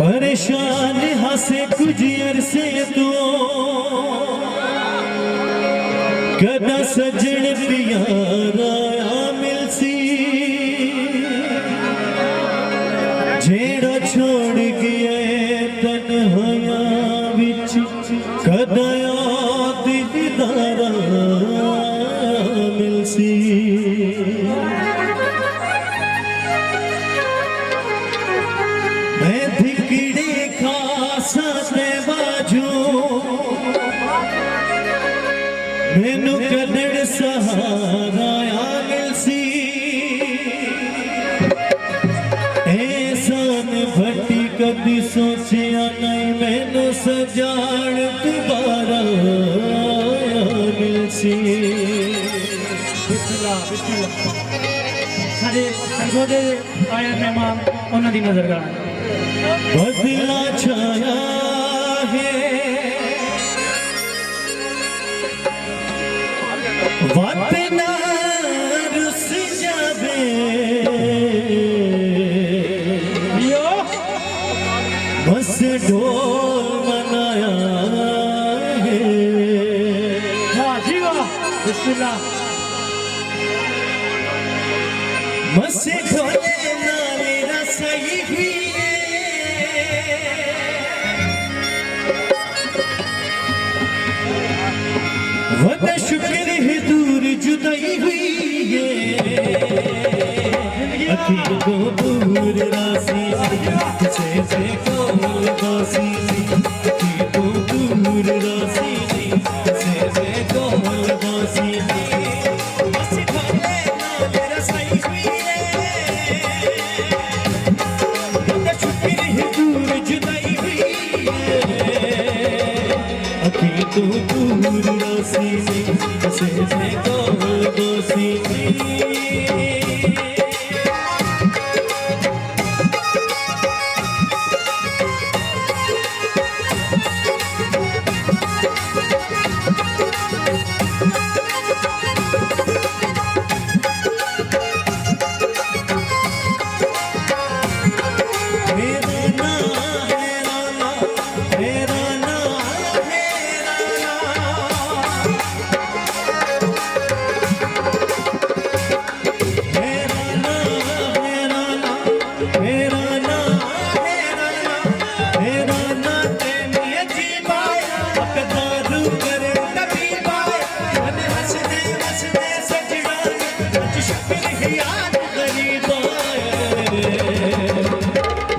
परेशान हंसे कुछ अरसे तो कदा सजन प्यारा मिलसी जेड़ा छोड़ गया तन्हाया विच कदा याद दीदारा मिलसी मैं धिकड़े खासा ते बाजू मैनू कदड़ सहारा मिलसी एहसान भट्टी कभी सोचिया नहीं मैनू सजान दोबारा मिलसी सारे संगोदे आए मेहमान उन्होंने दी नजर का बदला छाया है बातें ना रुस जावे बस ढोल मनाया है। वाह जी वाह बिस्मिल्लाह बस ढोले नाले रसई हुई वद शुक्र है दूर जुदाई हुई है अखी को दूर रासी से कोल बासी अखी को दूर रासी से कोल बासी बस ढोले नाल रसाई हुई है वद शुक्र है दूर जुदाई हुई है अखी को दूर रासी से कोल बासी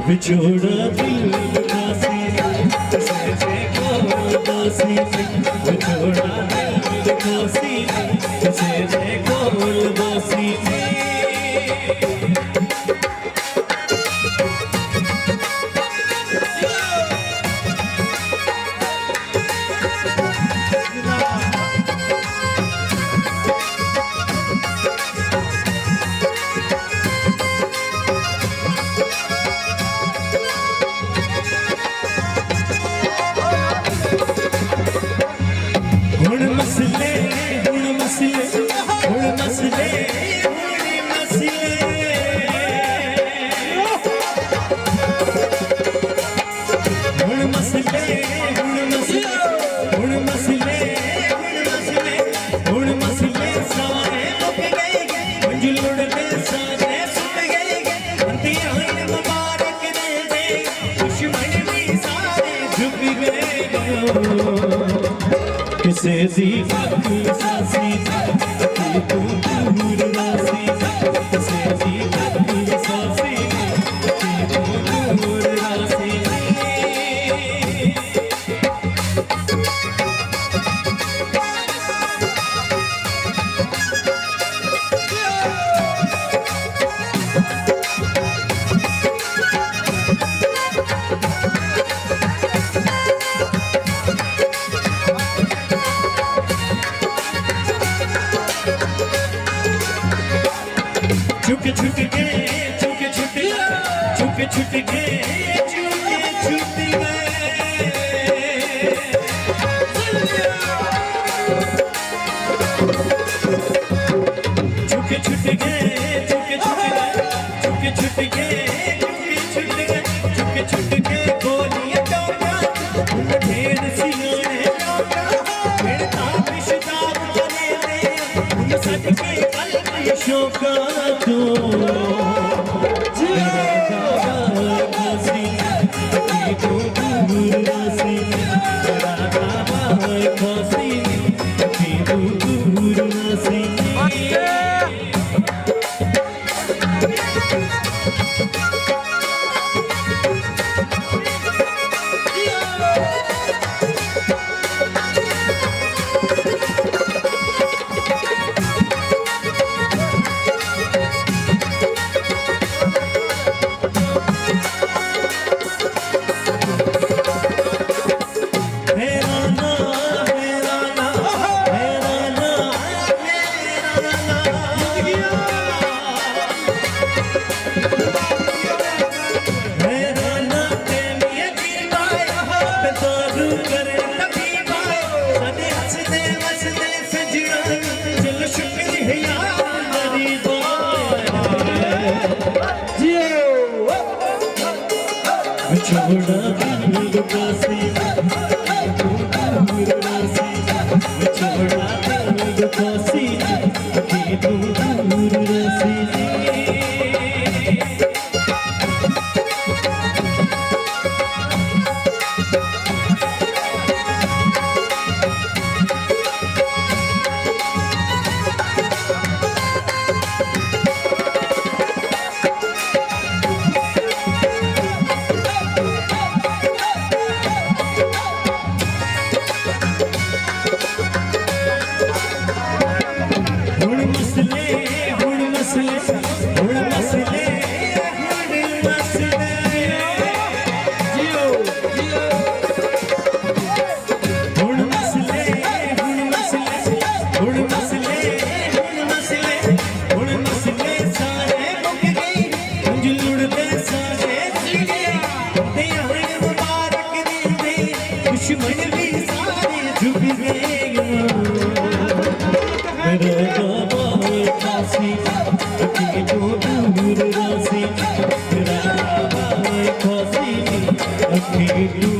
विछोड़ा दिल दासी से कोल बासी विछोड़ा दिल दासी से कोल बासी किसे दी फक सासी की तू दूर रासी किसे दी फक सासी की तू दूर रासी छुके छुट गए छुके छुट गए छुके छुट गए छुके छुट गए छुके छुट गए छुके छुट गए छुके छुट गए छुके छुट गए छुके छुट गए छोड़ा दिल दुखासी दूर रासी छोड़ा दिल दुखासी कि तू दूर रासी दुश्मन भी सारे झुक गए मेरा बाबा खासी कि तू दूर रासी मेरा बाबा खासी कि तू